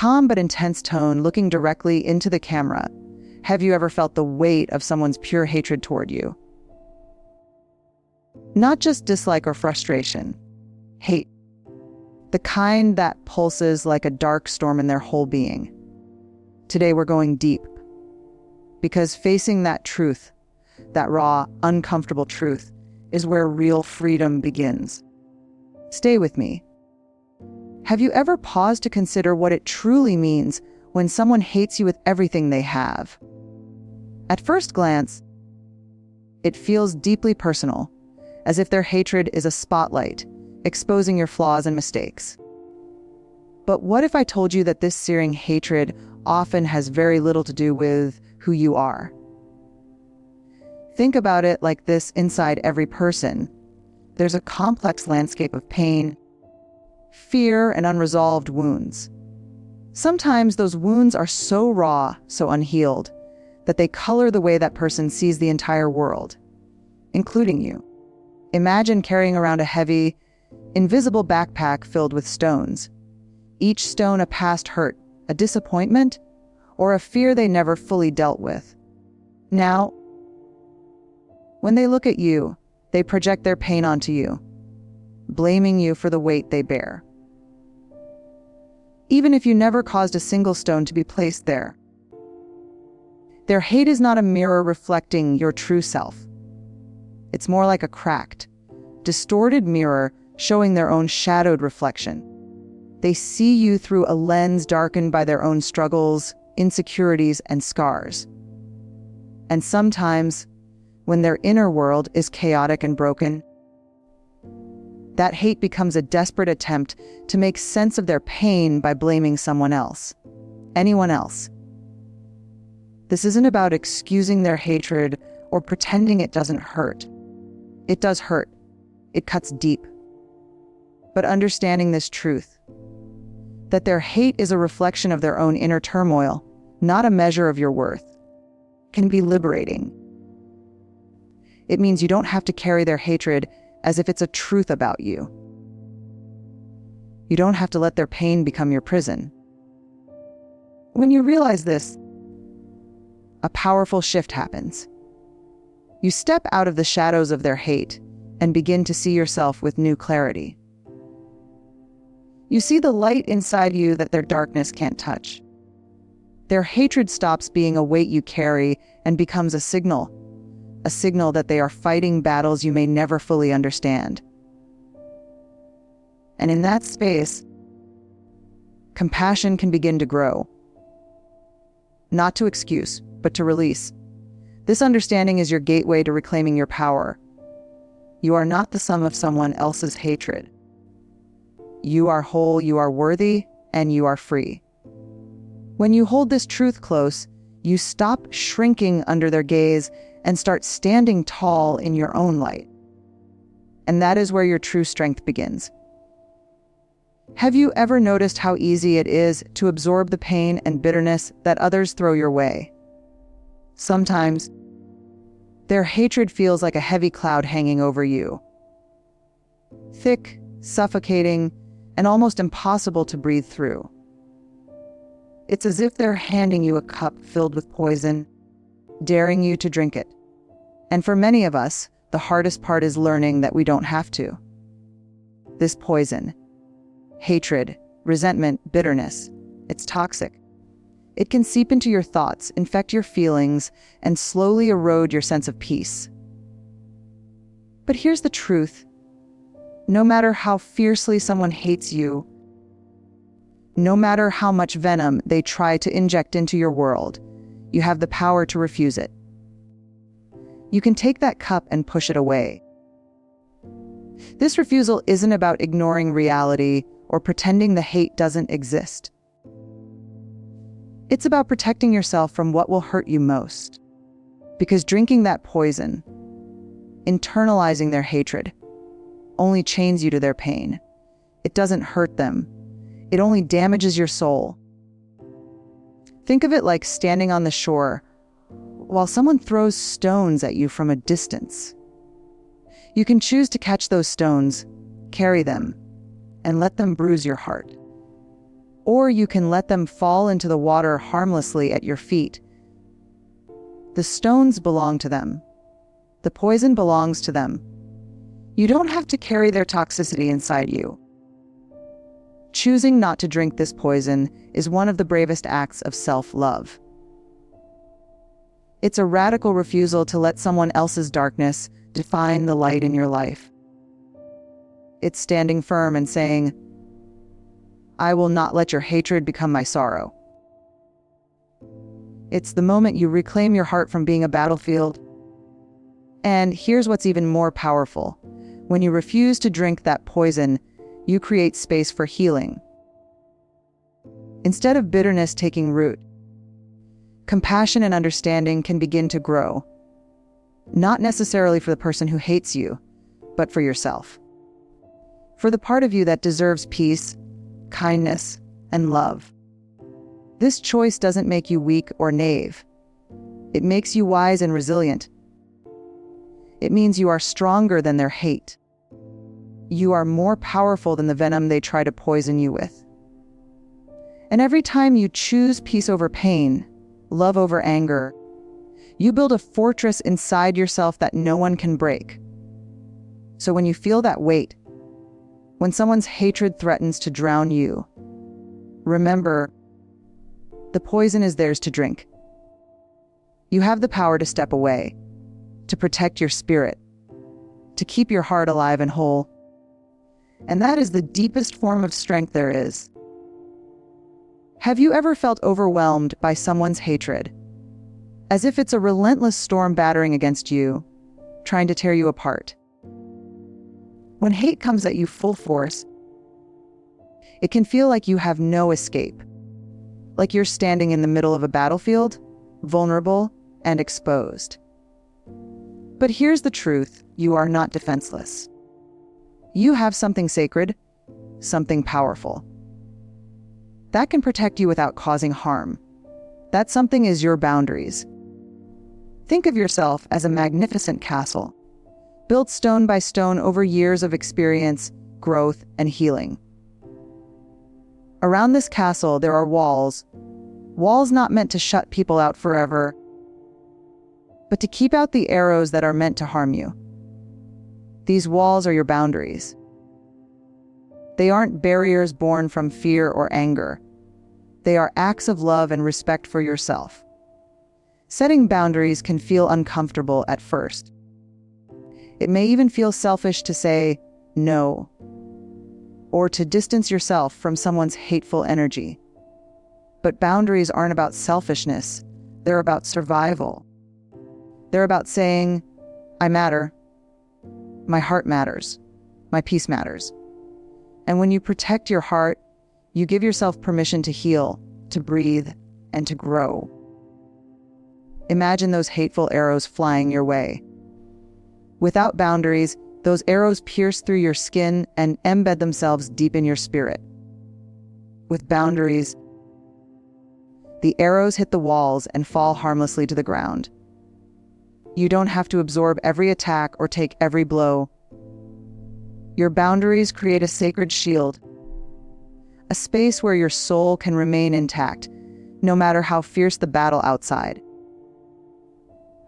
calm but intense tone, looking directly into the camera. Have you ever felt the weight of someone's pure hatred toward you? Not just dislike or frustration. Hate. The kind that pulses like a dark storm in their whole being. Today we're going deep. Because facing that truth, that raw, uncomfortable truth, is where real freedom begins. Stay with me. Have you ever paused to consider what it truly means when someone hates you with everything they have? At first glance, it feels deeply personal, as if their hatred is a spotlight, exposing your flaws and mistakes. But what if I told you that this searing hatred often has very little to do with who you are? Think about it like this: inside every person, there's a complex landscape of pain, fear, and unresolved wounds. Sometimes those wounds are so raw, so unhealed, that they color the way that person sees the entire world, including you. Imagine carrying around a heavy, invisible backpack filled with stones. Each stone a past hurt, a disappointment, or a fear they never fully dealt with. Now, when they look at you, they project their pain onto you, blaming you for the weight they bear. Even if you never caused a single stone to be placed there. Their hate is not a mirror reflecting your true self. It's more like a cracked, distorted mirror showing their own shadowed reflection. They see you through a lens darkened by their own struggles, insecurities, and scars. And sometimes, when their inner world is chaotic and broken, that hate becomes a desperate attempt to make sense of their pain by blaming someone else, anyone else. This isn't about excusing their hatred or pretending it doesn't hurt. It does hurt. It cuts deep. But understanding this truth, that their hate is a reflection of their own inner turmoil, not a measure of your worth, can be liberating. It means you don't have to carry their hatred as if it's a truth about you. You don't have to let their pain become your prison. When you realize this, a powerful shift happens. You step out of the shadows of their hate and begin to see yourself with new clarity. You see the light inside you that their darkness can't touch. Their hatred stops being a weight you carry and becomes a signal that they are fighting battles you may never fully understand. And in that space, compassion can begin to grow. Not to excuse, but to release. This understanding is your gateway to reclaiming your power. You are not the sum of someone else's hatred. You are whole, you are worthy, and you are free. When you hold this truth close, you stop shrinking under their gaze and start standing tall in your own light. And that is where your true strength begins. Have you ever noticed how easy it is to absorb the pain and bitterness that others throw your way? Sometimes, their hatred feels like a heavy cloud hanging over you. Thick, suffocating, and almost impossible to breathe through. It's as if they're handing you a cup filled with poison, daring you to drink it. And for many of us, the hardest part is learning that we don't have to. This poison, hatred, resentment, bitterness, it's toxic. It can seep into your thoughts, infect your feelings, and slowly erode your sense of peace. But here's the truth. No matter how fiercely someone hates you, no matter how much venom they try to inject into your world, you have the power to refuse it. You can take that cup and push it away. This refusal isn't about ignoring reality or pretending the hate doesn't exist. It's about protecting yourself from what will hurt you most. Because drinking that poison, internalizing their hatred, only chains you to their pain. It doesn't hurt them. It only damages your soul. Think of it like standing on the shore while someone throws stones at you from a distance. You can choose to catch those stones, carry them, and let them bruise your heart. or you can let them fall into the water harmlessly at your feet. The stones belong to them. The poison belongs to them. You don't have to carry their toxicity inside you. Choosing not to drink this poison is one of the bravest acts of self-love. It's a radical refusal to let someone else's darkness define the light in your life. It's standing firm and saying, "I will not let your hatred become my sorrow." It's the moment you reclaim your heart from being a battlefield. And here's what's even more powerful. When you refuse to drink that poison, you create space for healing. Instead of bitterness taking root, compassion and understanding can begin to grow. Not necessarily for the person who hates you, but for yourself. For the part of you that deserves peace, kindness, and love. This choice doesn't make you weak or naive. It makes you wise and resilient. It means you are stronger than their hate. You are more powerful than the venom they try to poison you with. And every time you choose peace over pain, love over anger, you build a fortress inside yourself that no one can break. So when you feel that weight, when someone's hatred threatens to drown you, remember, the poison is theirs to drink. You have the power to step away, to protect your spirit, to keep your heart alive and whole. And that is the deepest form of strength there is. Have you ever felt overwhelmed by someone's hatred? As if it's a relentless storm battering against you, trying to tear you apart. When hate comes at you full force, it can feel like you have no escape. Like you're standing in the middle of a battlefield, vulnerable and exposed. But here's the truth, you are not defenseless. You have something sacred, something powerful. That can protect you without causing harm. That something is your boundaries. Think of yourself as a magnificent castle, built stone by stone over years of experience, growth, and healing. Around this castle, there are walls. Walls not meant to shut people out forever, but to keep out the arrows that are meant to harm you. These walls are your boundaries. They aren't barriers born from fear or anger. They are acts of love and respect for yourself. Setting boundaries can feel uncomfortable at first. It may even feel selfish to say no, or to distance yourself from someone's hateful energy. But boundaries aren't about selfishness. They're about survival. They're about saying, I matter. My heart matters. My peace matters. And when you protect your heart, you give yourself permission to heal, to breathe, and to grow. Imagine those hateful arrows flying your way. Without boundaries, those arrows pierce through your skin and embed themselves deep in your spirit. With boundaries, the arrows hit the walls and fall harmlessly to the ground. You don't have to absorb every attack or take every blow. Your boundaries create a sacred shield, a space where your soul can remain intact, no matter how fierce the battle outside.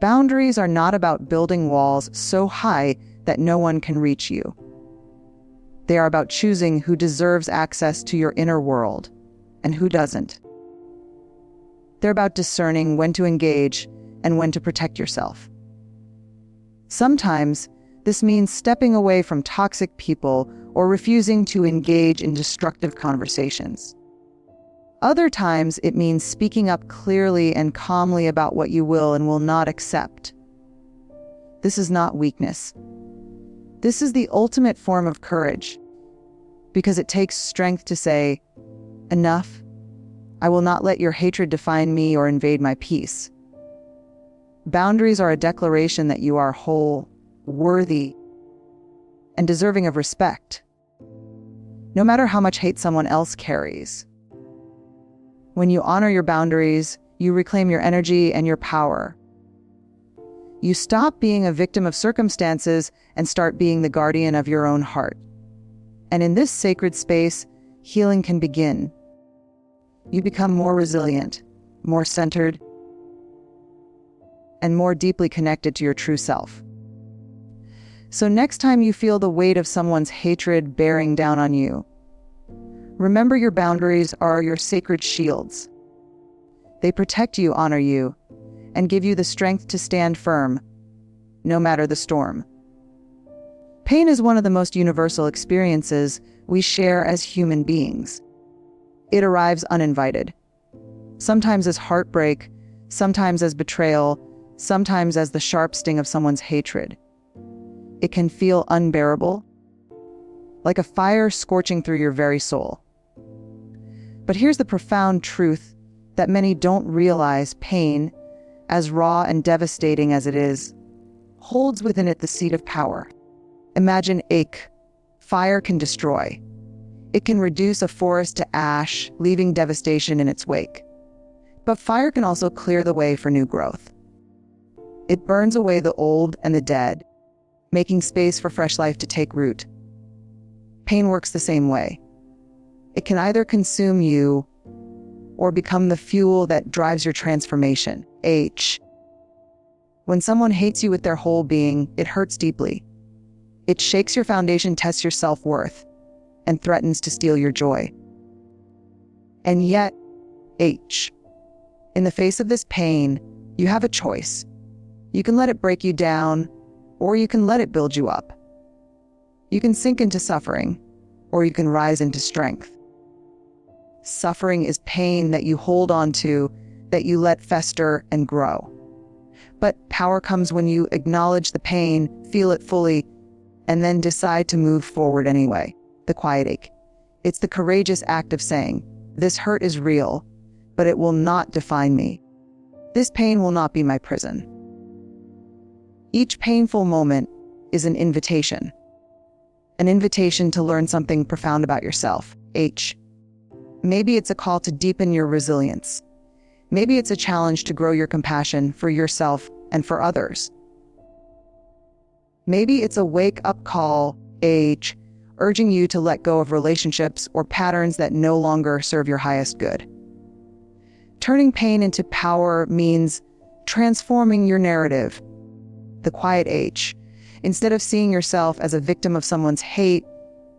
Boundaries are not about building walls so high that no one can reach you. They are about choosing who deserves access to your inner world and who doesn't. They're about discerning when to engage and when to protect yourself. Sometimes, this means stepping away from toxic people or refusing to engage in destructive conversations. Other times, it means speaking up clearly and calmly about what you will and will not accept. This is not weakness. This is the ultimate form of courage, because it takes strength to say, enough. I will not let your hatred define me or invade my peace. Boundaries are a declaration that you are whole, worthy, and deserving of respect, no matter how much hate someone else carries. When you honor your boundaries, you reclaim your energy and your power. You stop being a victim of circumstances and start being the guardian of your own heart. And in this sacred space, healing can begin. You become more resilient, more centered, and more deeply connected to your true self. So next time you feel the weight of someone's hatred bearing down on you, remember your boundaries are your sacred shields. They protect you, honor you, and give you the strength to stand firm, no matter the storm. Pain is one of the most universal experiences we share as human beings. It arrives uninvited, sometimes as heartbreak, sometimes as betrayal, sometimes as the sharp sting of someone's hatred. It can feel unbearable, like a fire scorching through your very soul. But here's the profound truth that many don't realize: pain, as raw and devastating as it is, holds within it the seed of power. Imagine ache. Fire can destroy. It can reduce a forest to ash, leaving devastation in its wake. But fire can also clear the way for new growth. It burns away the old and the dead, making space for fresh life to take root. Pain works the same way. It can either consume you or become the fuel that drives your transformation. H. When someone hates you with their whole being, it hurts deeply. It shakes your foundation, tests your self-worth, and threatens to steal your joy. And yet, H. In the face of this pain, you have a choice. You can let it break you down, or you can let it build you up. You can sink into suffering, or you can rise into strength. Suffering is pain that you hold on to, that you let fester and grow. But power comes when you acknowledge the pain, feel it fully, and then decide to move forward anyway. The quiet ache. It's the courageous act of saying, this hurt is real, but it will not define me. This pain will not be my prison. Each painful moment is an invitation to learn something profound about yourself. H. Maybe it's a call to deepen your resilience. Maybe it's a challenge to grow your compassion for yourself and for others. Maybe it's a wake-up call, H, urging you to let go of relationships or patterns that no longer serve your highest good. Turning pain into power means transforming your narrative. The quiet H. Instead of seeing yourself as a victim of someone's hate,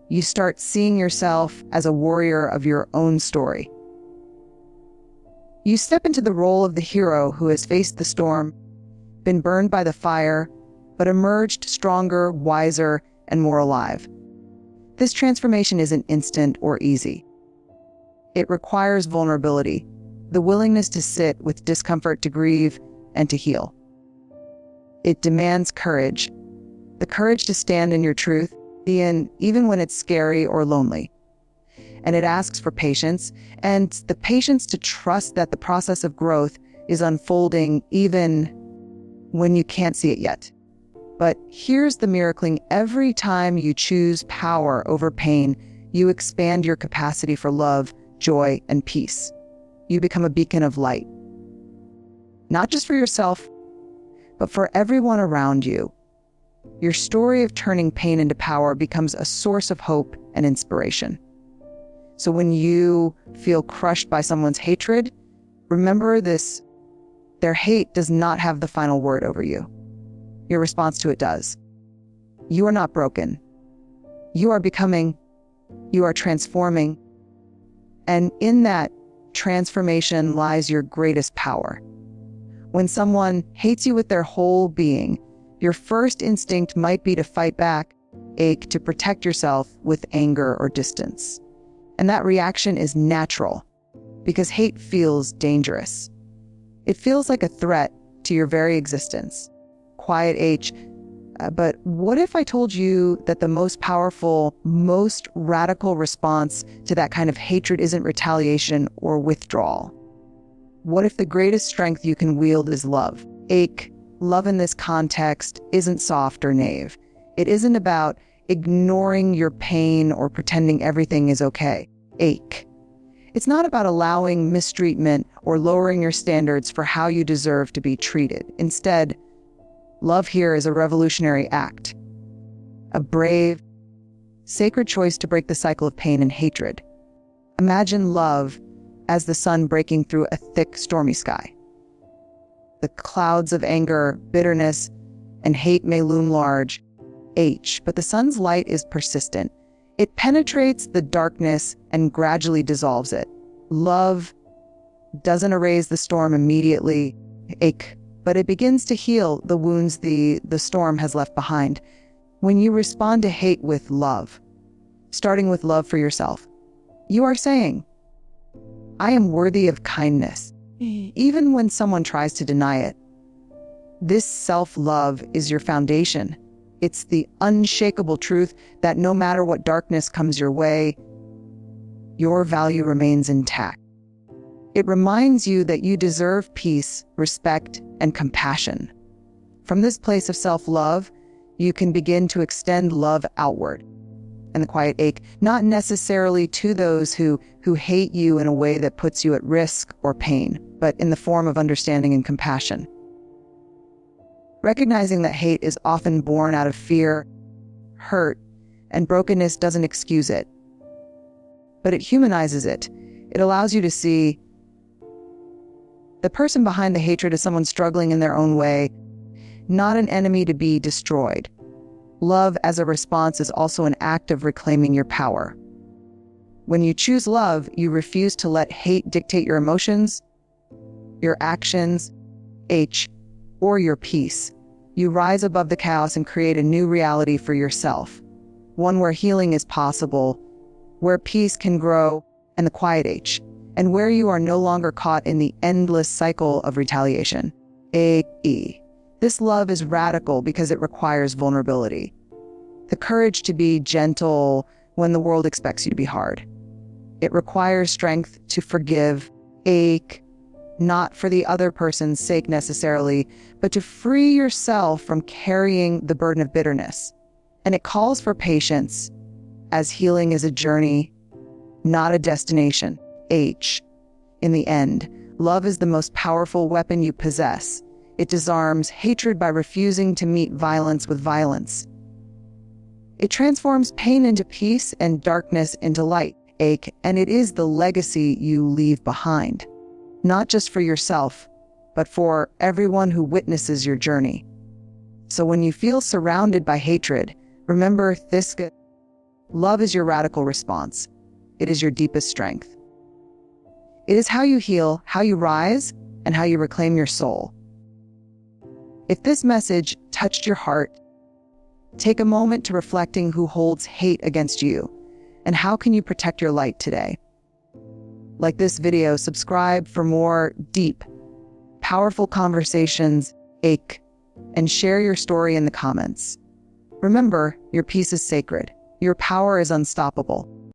you start seeing yourself as a warrior of your own story. You step into the role of the hero who has faced the storm, been burned by the fire, but emerged stronger, wiser, and more alive. This transformation isn't instant or easy. It requires vulnerability, the willingness to sit with discomfort, to grieve, and to heal. It demands courage, the courage to stand in your truth, even when it's scary or lonely. And it asks for patience, and the patience to trust that the process of growth is unfolding even when you can't see it yet. But here's the miracling: every time you choose power over pain, you expand your capacity for love, joy, and peace. You become a beacon of light. Not just for yourself, but for everyone around you. Your story of turning pain into power becomes a source of hope and inspiration. So when you feel crushed by someone's hatred, remember this: their hate does not have the final word over you. Your response to it does. You are not broken. You are becoming. You are transforming. And in that transformation lies your greatest power. When someone hates you with their whole being, your first instinct might be to fight back, ache, to protect yourself with anger or distance. And that reaction is natural, because hate feels dangerous. It feels like a threat to your very existence. Quiet H. But what if I told you that the most powerful, most radical response to that kind of hatred isn't retaliation or withdrawal? What if the greatest strength you can wield is love? Ache. Love in this context isn't soft or naive. It isn't about ignoring your pain or pretending everything is okay. Ache. It's not about allowing mistreatment or lowering your standards for how you deserve to be treated. Instead, love here is a revolutionary act, a brave, sacred choice to break the cycle of pain and hatred. Imagine love as the sun breaking through a thick, stormy sky. The clouds of anger, bitterness, and hate may loom large, H, but the sun's light is persistent. It penetrates the darkness and gradually dissolves it. Love doesn't erase the storm immediately, H, but it begins to heal the wounds the storm has left behind. When you respond to hate with love, starting with love for yourself, you are saying, I am worthy of kindness, even when someone tries to deny it. This self-love is your foundation. It's the unshakable truth that no matter what darkness comes your way, your value remains intact. It reminds you that you deserve peace, respect, and compassion. From this place of self-love, you can begin to extend love outward. And the quiet ache, not necessarily to those who hate you in a way that puts you at risk or pain, but in the form of understanding and compassion. Recognizing that hate is often born out of fear, hurt, and brokenness doesn't excuse it, but it humanizes it. It allows you to see the person behind the hatred as someone struggling in their own way, not an enemy to be destroyed. Love as a response is also an act of reclaiming your power. When you choose love, you refuse to let hate dictate your emotions, your actions, H, or your peace. You rise above the chaos and create a new reality for yourself, one where healing is possible, where peace can grow, and the quiet H, and where you are no longer caught in the endless cycle of retaliation. A-E. This love is radical because it requires vulnerability. The courage to be gentle when the world expects you to be hard. It requires strength to forgive, ache, not for the other person's sake necessarily, but to free yourself from carrying the burden of bitterness. And it calls for patience, as healing is a journey, not a destination. H. In the end, love is the most powerful weapon you possess. It disarms hatred by refusing to meet violence with violence. It transforms pain into peace and darkness into light, ache, and it is the legacy you leave behind, not just for yourself, but for everyone who witnesses your journey. So when you feel surrounded by hatred, remember this: love is your radical response. It is your deepest strength. It is how you heal, how you rise, and how you reclaim your soul. If this message touched your heart, take a moment to reflecting who holds hate against you, and how can you protect your light today? Like this video, subscribe for more deep, powerful conversations, ache, and share your story in the comments. Remember, your peace is sacred. Your power is unstoppable.